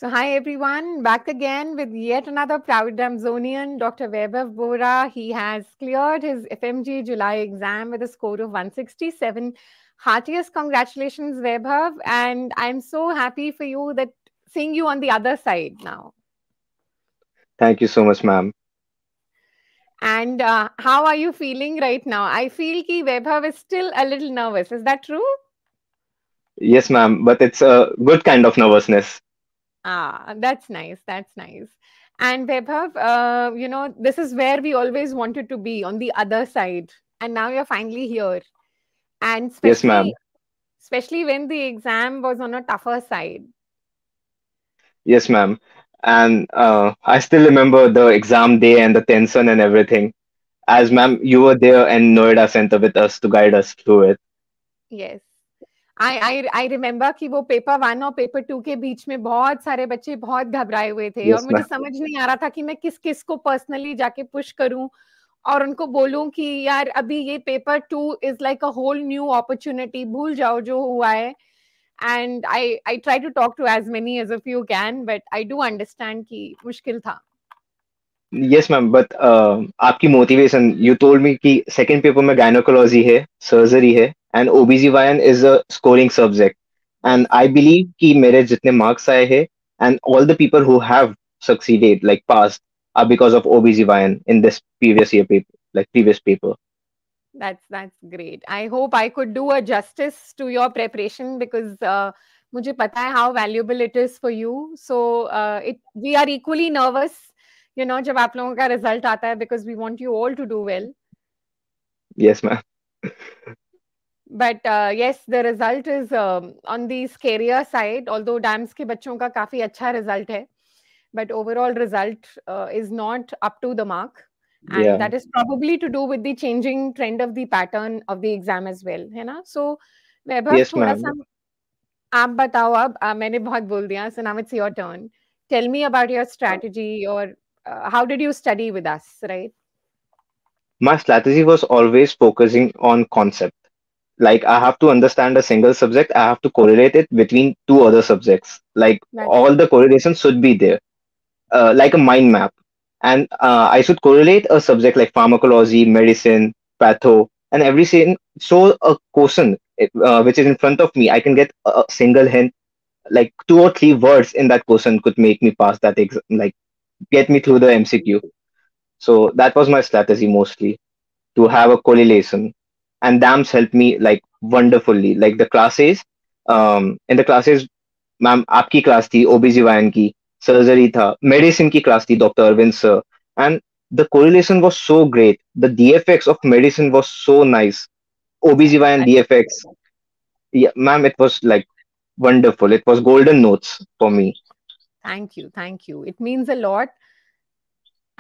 So, hi everyone, back again with yet another proud Damsonian, Dr. Vaibhav Bohra. He has cleared his FMGE July exam with a score of 167. Heartiest congratulations, Vaibhav, and I'm so happy for you that seeing you on the other side now. Thank you so much, ma'am. And how are you feeling right now? I feel ki Vaibhav is still a little nervous. Is that true? Yes, ma'am, but it's a good kind of nervousness. Ah, that's nice. That's nice. And Vaibhav, this is where we always wanted to be on the other side. And now you're finally here. And Yes, ma'am. especially when the exam was on a tougher side. Yes, ma'am. And I still remember the exam day and the tension and everything. As ma'am, you were there and Noida Center with us to guide us through it. Yes. I remember कि वो paper 1 और paper 2 के बीच में बहुत सारे बच्चे बहुत घबराए हुए थे और Yes, मुझे ma'am. समझ नहीं आ रहा था कि मैं किस-किस को पर्सनली जाके पुश करूँ और उनको बोलूँ कि यार अभी ये paper 2 is like a whole new opportunity भूल जाओ जो हुआ है and I try to talk to as many as of you can but I do understand कि मुश्किल था। Yes, ma'am. But आपकी motivation, you told me कि second paper में gynecology है, surgery है, and OBGYN is a scoring subject. And yes, I believe कि मेरे जितने marks आए हैं, and all the people who have succeeded, like passed, are because of OBGYN in this previous year paper, like previous paper. that's great. I hope I could do a justice to your preparation because मुझे पता है how valuable it is for you. So we are equally nervous, जब आप लोगों का result आता है because we want you all to do well. Yes, ma'am. But yes, the result is on the scarier side. Although DAMS के बच्चों का काफी अच्छा result है, but overall result is not up to the mark, and Yeah. that is probably to do with the changing trend of the pattern of the exam as well, है ना? So वैभव Yes, थोड़ा ma'am. सा आप बताओ अब मैंने बहुत बोल दिया, so now it's your turn. Tell me about your strategy or how did you study with us, right? My strategy was always focusing on concept. Like I have to understand a single subject, I have to correlate it between two other subjects. Like That's all the correlations should be there, like a mind map. And I should correlate a subject like pharmacology, medicine, patho, and everything. So a question which is in front of me, I can get a single hint, like two or three words in that question could make me pass that exam, like get me through the MCQ. So that was my strategy mostly, to have a correlation. And DAMS helped me like wonderfully. Like the classes, in the classes, ma'am आपकी class थी OBGYN की, surgery था, medicine की class थी doctor Arvind sir, and the correlation was so great. The DFX of medicine was so nice. OBGYN DFX, yeah, ma'am, it was like wonderful. It was golden notes for me. Thank you it means a lot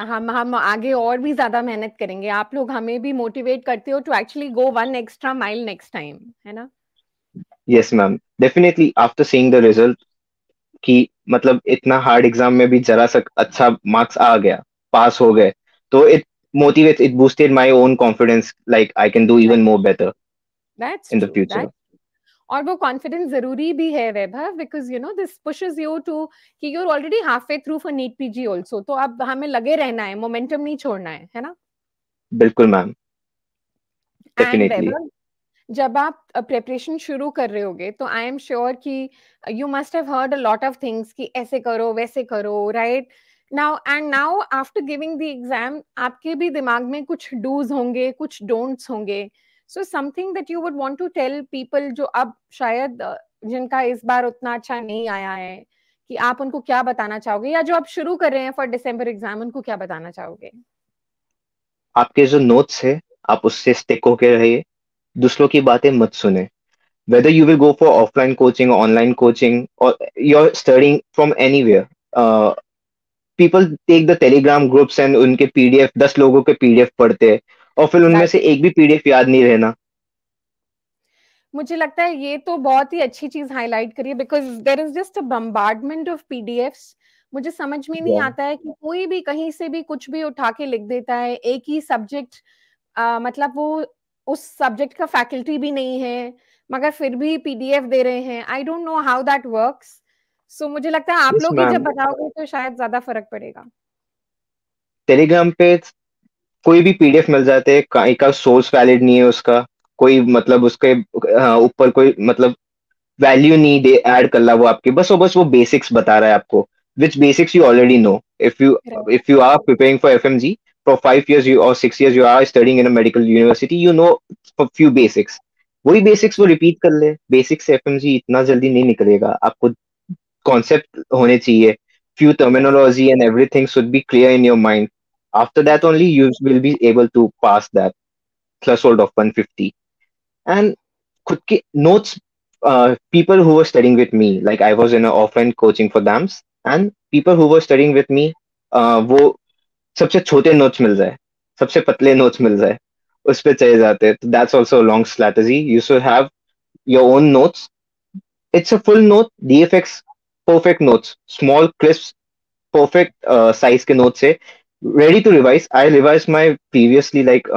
हम आगे और भी ज़्यादा मेहनत करेंगे। आप लोग हमें भी मोटिवेट करते हो to actually go 1 extra mile next time, है ना? Yes, ma'am. Definitely after seeing the result, कि मतलब इतना हार्ड एग्जाम में भी जरा सा अच्छा मार्क्स आ गया, पास हो गए, तो it motivate it boosted my own confidence, like I can do even more better that's in the true, future. That और वो कॉन्फिडेंस ज़रूरी भी है Vaibhav because this pushes you to कि you are already half way through for NEET PG also तो अब हमें लगे रहना है, मोमेंटम नहीं छोड़ना है ना? बिल्कुल मैम. And definitely. वैभव जब आप प्रिपरेशन शुरू कर रहे होगे तो आई एम श्योर कि you must have heard a lot of things कि ऐसे करो वैसे करो, right? Now after giving the exam आपके भी दिमाग में कुछ डूज होंगे, कुछ डोंट्स होंगे, so something that you would want to tell people जो अब शायद जिनका इस बार उतना अच्छा नहीं आया है, कि आप उनको क्या बताना चाहोगे या जो आप शुरू कर रहे हैं फॉर दिसंबर एग्जाम उनको क्या बताना चाहोगे? आपके जो नोट्स है, आप उससे स्टिक होके रहिए, दूसरों की बातें मत सुने. Whether you will go for offline coaching or online coaching, or you're studying from anywhere, people take the telegram groups and उनके पीडीएफ 10 लोगों के पीडीएफ पढ़ते हैं, और फिर उनमें से एक भी पीडीएफ याद नहीं रहना. मुझे लगता है ये तो बहुत ही अच्छी चीज हाईलाइट करी है because there is just a bombardment of PDFs. मुझे समझ में नहीं Yeah. आता है कि कोई भी कहीं से भी कुछ भी उठा के लिख देता है एक ही सब्जेक्ट, मतलब वो उस सब्जेक्ट का फैकल्टी भी नहीं है मगर फिर भी पीडीएफ दे रहे हैं। I don't know how that works. So मुझे लगता है आप यस लोग ही जब मैम, बताओगे तो शायद ज्यादा फर्क पड़ेगा। टेलीग्राम पे कोई भी पीडीएफ मिल जाते हैं, कहीं का सोर्स वैलिड नहीं है उसका, कोई मतलब उसके ऊपर कोई मतलब वैल्यू नहीं दे ऐड कर रहा वो आपके, बस वो बेसिक्स बता रहा है आपको, which basics you already know. If you write. If you are preparing for FMG for 5 years you or 6 years you are studying in a medical university, you know a few basics, वही basics वो repeat कर ले। Basics से FMG इतना जल्दी नहीं निकलेगा, आपको कॉन्सेप्ट होने चाहिए, few right. terminology and everything should be clear in your mind. After that only you will be able to pass that threshold of 150. And खुद के notes, people who were studying with me, like I was in an offline coaching for DAMS, and people who were studying with me, वो सबसे छोटे notes मिल जाए, सबसे पतले notes मिल जाए, उस पे चले जाते हैं। तो that's also a long strategy. You should have your own notes. It's a full note, DFX, perfect notes, small, crisp, perfect size के notes है, ready to revise. I revised my previously like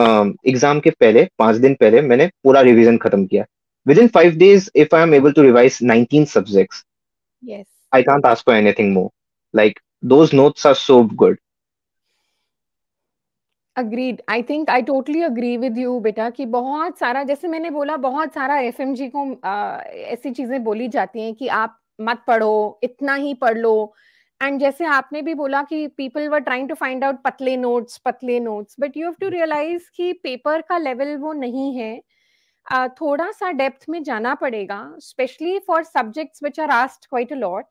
exam के पहले 5 दिन पहले मैंने पूरा revision खत्म किया. Within 5 days, if I am able to revise 19 subjects, yes. I can't ask for anything more. Like those notes are so good. Agreed, I think I totally agree with you बेटा कि बहुत सारा, जैसे मैंने बोला, बहुत सारा एफएमजी को ऐसी चीजें बोली जाती हैं कि आप मत पढ़ो, इतना ही पढ़ लो। एंड जैसे आपने भी बोला कि people were trying to find out पतले नोट्स, पतले notes, but you have to realise कि पेपर का लेवल वो नहीं है। थोड़ा सा डेप्थ में जाना पड़ेगा, specially for subjects which are asked quite a lot.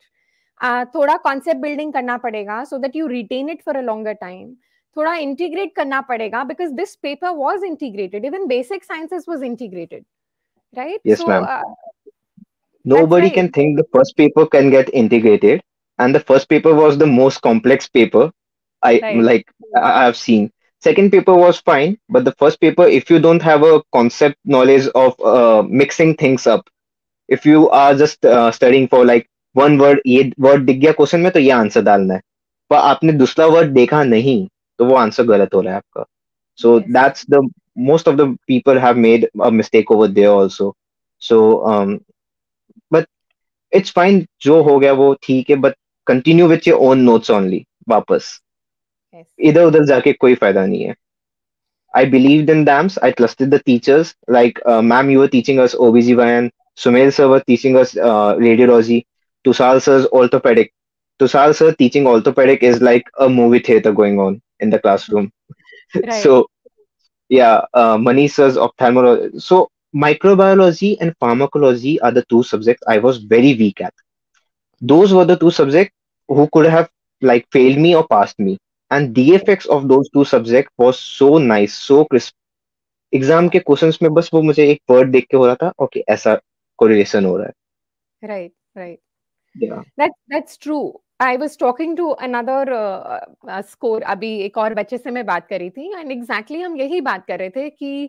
थोड़ा कॉन्सेप्ट बिल्डिंग करना पड़ेगा so that you retain it for a longer time. थोड़ा इंटीग्रेट करना पड़ेगा because this paper was integrated, even basic sciences was integrated, right? Yes, so ma'am. That's Nobody why. can think the first paper can get integrated, and the first paper was the most complex paper I right. like I've seen. Second paper was fine, but the first paper, if you don't have a concept knowledge of mixing things up, if you are just studying for like one word, ये word दिख गया question में तो ये answer डालना है, पर आपने दूसरा वर्ड देखा नहीं तो वो आंसर गलत हो रहा है आपका. So yes. that's the most of the people have made a mistake over there also. So but it's fine, जो हो गया वो ठीक है, but continue with your own notes only. वापस यस। इधर उधर जाके कोई फायदा नहीं है. I believed in DAMS. I trusted the teachers. Like, ma'am, you were teaching us OBGYN. Sumail sir were teaching us radiology. Tushar sir's orthopedic. Tushar sir teaching orthopedic is like a movie theater going on in the classroom. Right. So, yeah, Manish sir's ophthalmology. So, microbiology and pharmacology are the two subjects I was very weak at. Those were the two subjects who could have like failed me or passed me. And DFX of those two subjects was so nice, so crisp. Exam के questions में बस वो मुझे एक word देख के हो रहा था, ओके ऐसा कोरिलेशन हो रहा है. राइट। राइट। या That's true. I was talking to another score, अभी एक और बच्चे से मैं बात कर रही थी, एंड एग्जैक्टली हम यही बात कर रहे थे कि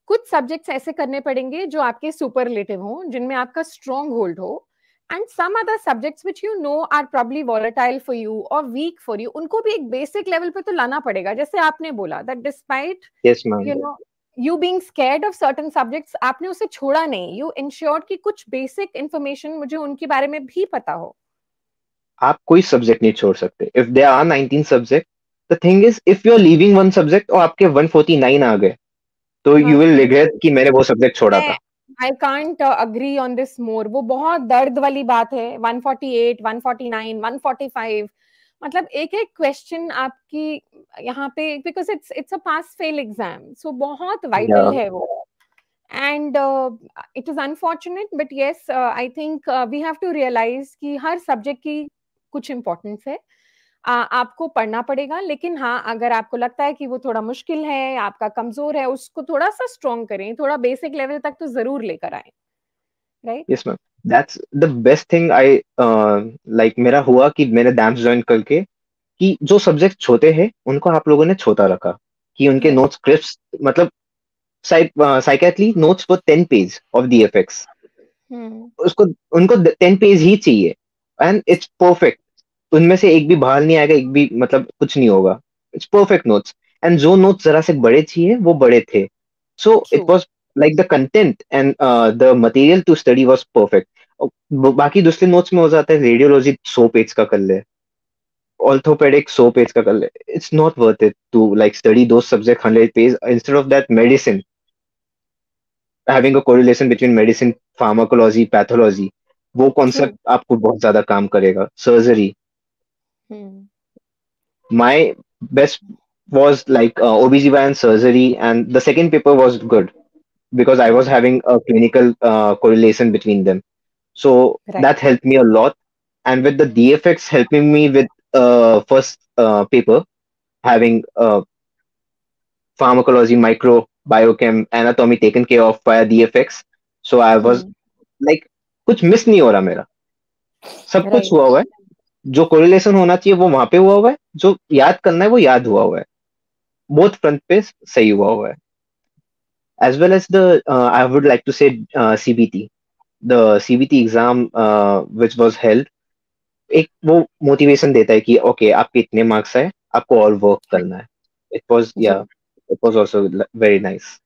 कुछ सब्जेक्ट्स ऐसे करने पड़ेंगे जो आपके सुपरलेटिव हो, जिनमें आपका स्ट्रॉन्ग होल्ड हो, and some other subjects which you know are probably volatile for you और वीक फॉर यू, उनको भी एक बेसिक लेवल पे तो लाना पड़ेगा। जैसे आपने बोला that despite yes ma'am, you know you being scared of certain subjects, आपने उसे छोड़ा नहीं, यू इंश्योर्ड कि कुछ बेसिक इंफॉर्मेशन मुझे उनके बारे में भी पता हो। आप कोई सब्जेक्ट नहीं छोड़ सकते. If there are 19 subject, the thing is if you are leaving one subject और आपके 149 आ गए तो यू विल रिग्रेट कि मैंने वो सब्जेक्ट छोड़ा मैं था. I can't agree on this more. वो बहुत दर्द वाली बात है। 148, 149, 145, मतलब एक एक क्वेश्चन आपकी यहाँ पे, because it's a pass fail exam, so बहुत या वाइटल है वो। And it is unfortunate but yes, I think we have to realise कि हर सब्जेक्ट की कुछ इम्पोर्टेंस है। आपको पढ़ना पड़ेगा, लेकिन हाँ, अगर आपको लगता है कि वो थोड़ा मुश्किल है, आपका कमजोर है, उसको थोड़ा सा स्ट्रॉन्ग करें, थोड़ा बेसिक लेवल तक तो जरूर लेकर आए, right? Yes ma'am, that's the best thing I like मेरा हुआ कि मैंने डैम्स ज्वाइन करके, कि जो सब्जेक्ट छोटे हैं उनको आप लोगों ने छोटा रखा, कि उनके यस। नोट्स क्रिस्प, मतलब psychiatry notes for 10 page of DFX, हम्म। उसको उनको 10 पेज ही चाहिए, एंड इट्स परफेक्ट. उनमें से एक भी बाहर नहीं आएगा, एक भी मतलब कुछ नहीं होगा. It's perfect notes. एंड जो नोट्स जरा से बड़े चाहिए वो बड़े थे. So true. It was like the content and the material to study was perfect. बाकी दूसरे नोट्स में हो जाता है, रेडियोलॉजी 100 पेज का कर ले, ऑर्थोपेडिक 100 पेज का कर ले, it's not worth it to like study दो subject 100 page instead of that medicine, having a correlation between medicine, pharmacology, pathology, वो True. कॉन्सेप्ट आपको बहुत ज्यादा काम करेगा. Surgery, Hmm. my best was like OBGYN surgery, and the second paper was good because I was Hmm. having a clinical correlation between them. So Right. that helped me a lot. And with the DFX helping me with first paper, having pharmacology, micro, biochem, anatomy taken care of via DFX. So I was Hmm. like, कुछ miss नहीं हो रहा मेरा, सब कुछ Right. हुआ हुआ है. जो कोरिलेशन होना चाहिए वो वहां पे हुआ हुआ है, जो याद करना है वो याद हुआ है, बोथ फ्रंट पे सही हुआ है. As well as the I would like to say CBT, the CBT exam which was held, एक वो मोटिवेशन देता है कि ओके आपके इतने मार्क्स है, आपको और वर्क करना है. इट वाज या Yeah. It was also very nice.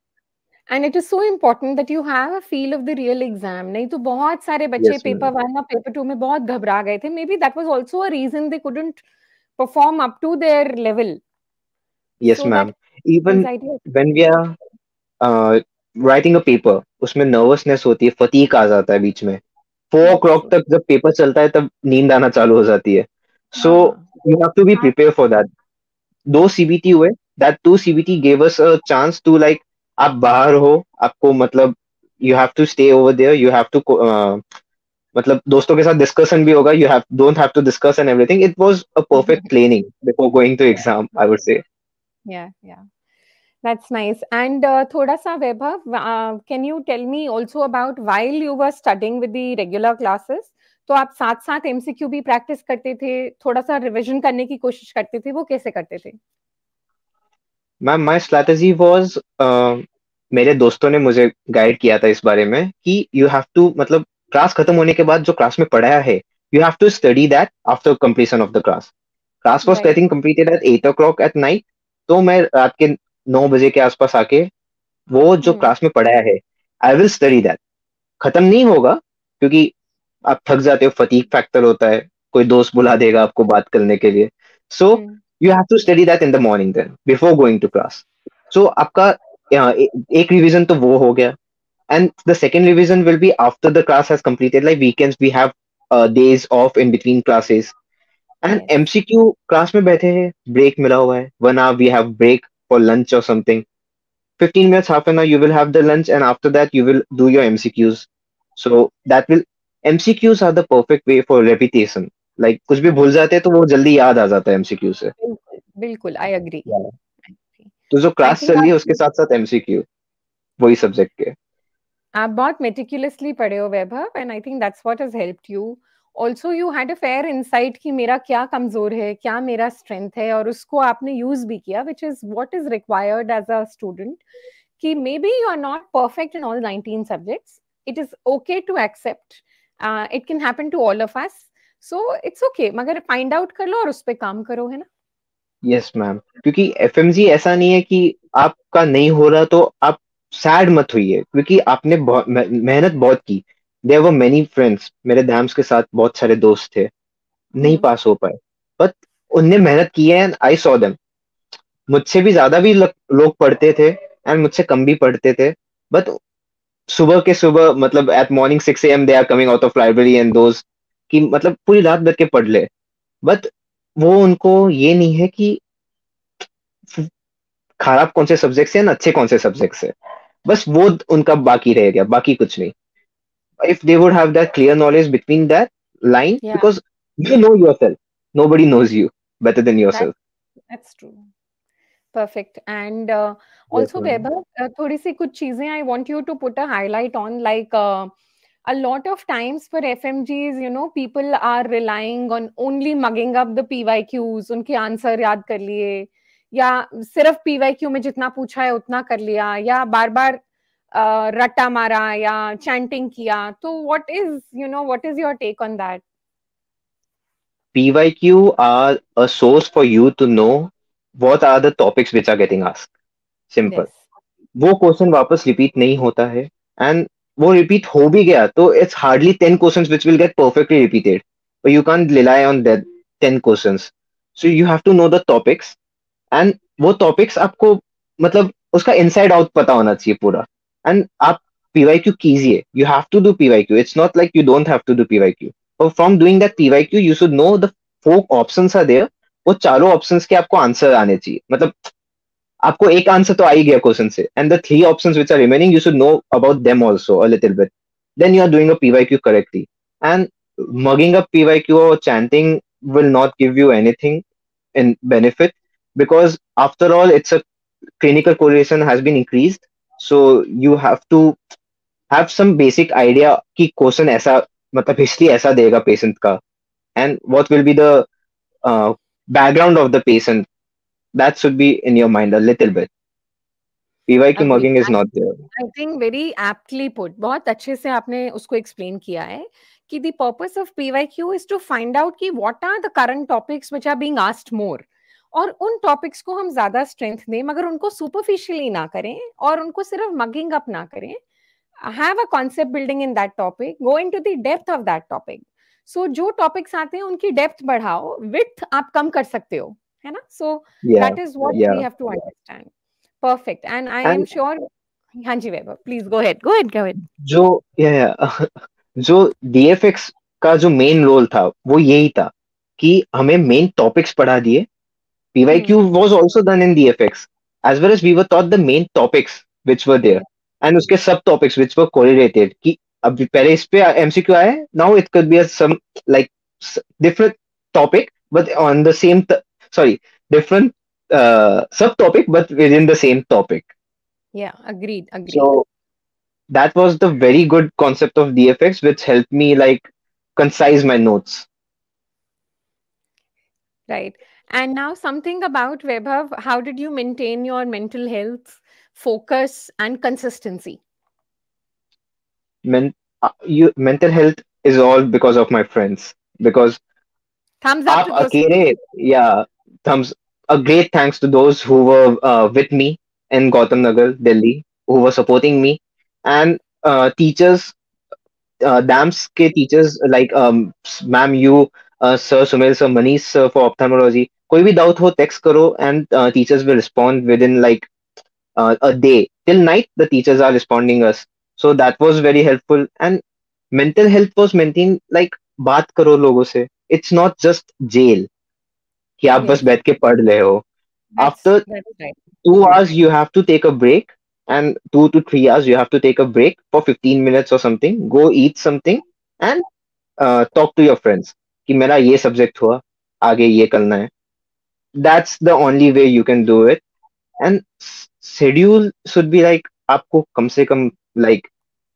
And it is so important that you have a feel of the real exam. नहीं तो बहुत सारे बच्चे यस पेपर मैम. 1 और पेपर 2 में बहुत घबरा गए थे. Maybe that was also a reason they couldn't perform up to their level. Yes So that ma'am. Even anxiety. When we are writing a paper, उसमें नर्वसनेस होती है, फटीग आ जाता है बीच में. 4 o'clock True. तक जब पेपर चलता है तब नींद आना चालू हो जाती है. सो हाँ. You have to be prepare for that. दो सीबीटी हुए, that two CBT gave us a chance to like, आप बाहर हो, आपको मतलब you have to stay over there, you have to मतलब दोस्तों के साथ डिस्कशन भी होगा, you have don't have to discuss and everything. It was a perfect training before going to exam, I would say. Yeah, yeah. That's nice. And thoda sa Vaibhav, can you tell me also about while you were studying with the regular classes, तो आप साथ साथ MCQ भी practice करते थे, थोड़ा सा revision करने की कोशिश करते थे, वो कैसे करते थे? मैम माय स्ट्रैटेजी वाज, मेरे दोस्तों ने मुझे गाइड किया था इस बारे में कि यू हैव टू मतलब क्लास खत्म होने के बाद जो क्लास में पढ़ाया है, you have to study that after completion of the class. Class was right. Getting completed at 8 o'clock at night. तो मैं रात के 9 बजे के आसपास आके वो जो हम्म. क्लास में पढ़ाया है, आई विल स्टडी दैट. खत्म नहीं होगा क्योंकि आप थक जाते हो, फटीग फैक्टर होता है, कोई दोस्त बुला देगा आपको बात करने के लिए. So hmm. You have to study that in the morning then before going to class. So आपका एक रिवीजन तो वो हो गया. And the second revision will be after the class has completed, like weekends we have days off in between classes. And yes. MCQ class में बैठे हैं, break मिला हुआ है, 1 hour we have break for lunch or something. 15 minutes, half an hour, you will have the lunch, and after that, you will do your MCQs. So that will, MCQs are the perfect way for repetition. Like कुछ भी भूल जाते हैं तो वो जल्दी याद आ जाता है MCQ से. बिल्कुल, बिल्कुल, आई एग्री. Yeah. तो जो आई क्लास थिंक चल रही आप है उसके साथ साथ MCQ, वही सब्जेक्ट के. आप बहुत मेटिकुलसली पढ़े हो Vaibhav, and I think that's what has helped you. Also you had a fair insight कि मेरा क्या कमजोर है, क्या मेरा स्ट्रेंथ है, और उसको आपने यूज भी किया, which is what is required as a student. कि maybe you are not perfect in all 19 subjects. It is okay to accept. It can happen to all of us. So it's okay. मगर find out कर लो और उस पे काम करो, है ना? Yes ma'am. क्योंकि FMG ऐसा नहीं है कि आपका नहीं हो रहा तो आप सैड मत होइए, क्योंकि आपने बहुत मेहनत बहुत की. देयर वर मेनी फ्रेंड्स, मेरे डैम्स के साथ बहुत सारे दोस्त थे, नहीं हम्म. पास हो पाए, बट उनने मेहनत की है एंड आई सॉ देम. मुझसे भी ज्यादा भी लोग पढ़ते थे एंड मुझसे कम भी पढ़ते थे, बट सुबह के सुबह मतलब at morning 6 AM they are coming out of library and those, कि मतलब पूरी रात बैठ के पढ़ ले. बट वो उनको ये नहीं है कि खराब कौन से सब्जेक्ट से अच्छे कौन से सब्जेक्ट से, बस वो उनका बाकी रह गया, बाकी कुछ नहीं. If they would have that clear knowledge between that line, Yeah, because you know yourself, nobody knows you better than that yourself. that's true. Perfect. And Yes also, ma'am. Vaibhav, थोड़ी सी कुछ चीजें I want you to put a highlight on, like a lot of times for FMGs, you know, people are relying on only mugging up the PYQs, उनके answer याद कर लिए, या सिर्फ PYQ में जितना पूछा है उतना कर लिया, या बार बार रट्टा मारा या चैंटिंग किया. तो what is your take on that? PYQ are a source for you to know what are the topics which are getting asked. Simple. Yes. वो क्वेश्चन वापस रिपीट नहीं होता है. एंड वो रिपीट हो भी गया तो it's hardly 10 questions which will get perfectly repeated, but you can't rely on that 10 questions. So you have to know the topics, and वो टॉपिक्स आपको मतलब उसका इनसाइड आउट पता होना चाहिए पूरा. एंड आप पीवाईक्यू कीजिए, you have to do PYQ, it's not like you don't have to do PYQ, और from doing that PYQ you should know the 4 options are there. वो चारों ऑप्शंस के आपको आंसर आने चाहिए, मतलब आपको एक आंसर तो आ ही गया क्वेश्चन से, and the 3 options which are remaining you should know about them also a little bit, then you are doing a PYQ correctly. And mugging up PYQ or chanting will not give you anything in benefit, because after all it's a clinical correlation has been increased. So you have to have some basic idea कि question ऐसा मतलब history ऐसा देगा patient का, and what will be the uh, background of the patient, that should be in your mind a little bit. PYQ agree. mugging is not there. I think very aptly put, बहुत अच्छे से आपने उसको explain किया है कि the purpose of PYQ is to find out कि what are the current topics which are being asked more, और उन टॉपिक्स को हम ज्यादा स्ट्रेंथ दें मगर उनको सुपरफिशियली ना करें और उनको सिर्फ मगिंग अप ना करें. Have a concept building in that topic, go into the depth of that topic. So जो टॉपिक्स आते हैं उनकी डेप्थ बढ़ाओ, विड्थ आप कम कर सकते हो, है ना. So Yeah, that is what we yeah. Have to understand. Perfect. And I am And sure. हाँ जी Vaibhav, please go ahead, go ahead, go ahead. जो yeah, जो DFX का जो मेन रोल था वो यही था कि हमें मेन टॉपिक्स पढ़ा दिए. PYQ hmm. was also done in DFX, as well as we were taught the main topics which were there, and उसके सब topics which were correlated. कि अब पहले इस पे MCQ आया है, now it could be a some like different topic but on the same sorry, different subtopic but within the same topic. Yeah, agreed, agreed. So that was the very good concept of DFX which helped me like concise my notes. Right. And now something about Vaibhav, how did you maintain your mental health, focus, and consistency? Mental health is all because of my friends, because Thumbs up आप to those अकेले, friends. yeah, thumbs, a great thanks to those who were with me in Gautam Nagar, Delhi, who were supporting me, and teachers, DAMS के teachers like ma'am, you, sir Sumil, sir Manish, sir for ophthalmology. कोई भी doubt हो text करो, and teachers will respond within like a day. Till night, the teachers are responding us. So that was very helpful. And mental health was maintained like बात करो लोगों से. It's not just jail कि आप बस Yes, बैठ के पढ़ रहे हो. After that's right. 2 hours, you have to take a break, and 2 to 3 hours, you have to take a break for 15 minutes or something. Go eat something and talk to your friends. कि मेरा ये subject हुआ, आगे ये करना है. That's the only way you can do it. And schedule should be like आपको कम से कम like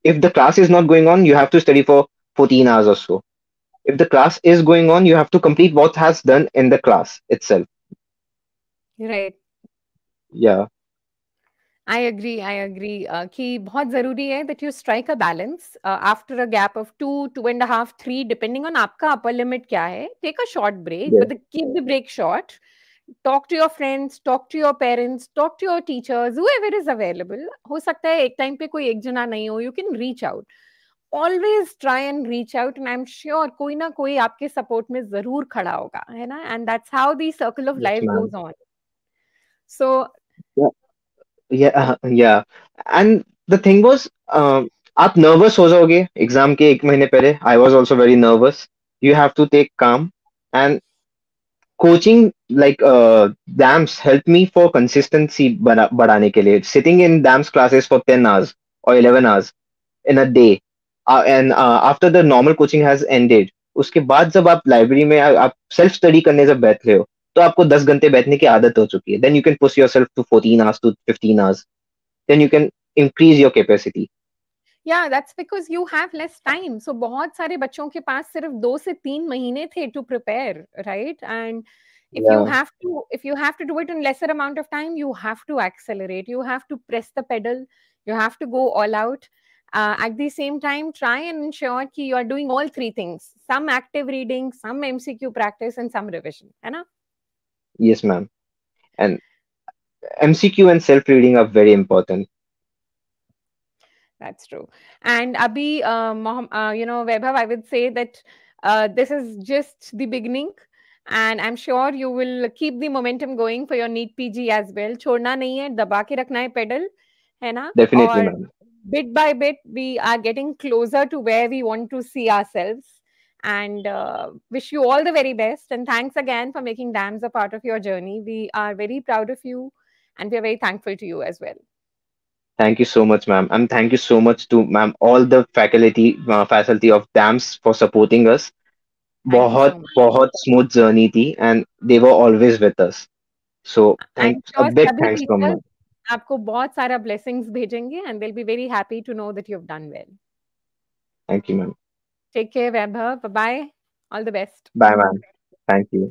if the class is not going on, you have to study for 14 hours or so. If the class is going on, you have to complete what has done in the class itself. Right. Yeah. I agree. I agree. कि बहुत जरूरी है that you strike a balance after a gap of 2.5, 3, depending on आपका upper limit क्या है. Take a short break, Yeah. but keep the break short. Talk to your friends, talk to your parents, talk to your teachers, whoever is available. हो सकता है एक time पे कोई एक जना नहीं हो. You can reach out. Always try and reach out, and I'm sure कोई ना कोई आपके support में जरूर खड़ा होगा, है ना? And that's how the circle of Yes, life ma'am. goes on. So Yeah. Yeah. Yeah. And the thing was, आप nervous हो जाओगे exam के एक महीने पहले. I was also very nervous. You have to take calm, and coaching like DAMS helped me for consistency बढ़ाने के लिए. Sitting in DAMS classes for 10 hours or 11 hours in a day, and after the normal coaching has ended, उसके बाद जब आप library में आप self study करने जब बैठ रहे हो, तो आपको 10 घंटे बैठने की आदत हो चुकी है. Then you can push your yourself 14 hours to 15 hours. Then you can increase your capacity. yeah, that's because you have less time. So बहुत सारे बच्चों के पास सिर्फ 2 से 3 महीने थे to prepare, right? And Yeah. if you have to do it in lesser amount of time, you have to accelerate. You have to press the pedal. You have to go all out. At the same time, try and ensure that you are doing all three things: some active reading, some MCQ practice, and some revision. है ना? Yes, ma'am. And MCQ and self reading are very important. That's true. And Abhi, Vaibhav, I would say that this is just the beginning, and I'm sure you will keep the momentum going for your NEET PG as well. छोड़ना नहीं है, दबा के रखना है pedal, है ना? Definitely, और ma'am. bit by bit, we are getting closer to where we want to see ourselves. And wish you all the very best. And thanks again for making DAMS a part of your journey. We are very proud of you, and we are very thankful to you as well. Thank you so much, ma'am. And thank you so much to ma'am, all the faculty of DAMS for supporting us. Thank you बहुत so much. बहुत smooth journey थी, and they were always with us. So I am thanks, a sure big सभी thanks from teachers ma'am. आपको बहुत सारा blessings भेजेंगे and they will be very happy to know that you have done well. Thank you, ma'am. Take care Vaibhav, bye, all the best. Bye, ma'am. Thank you.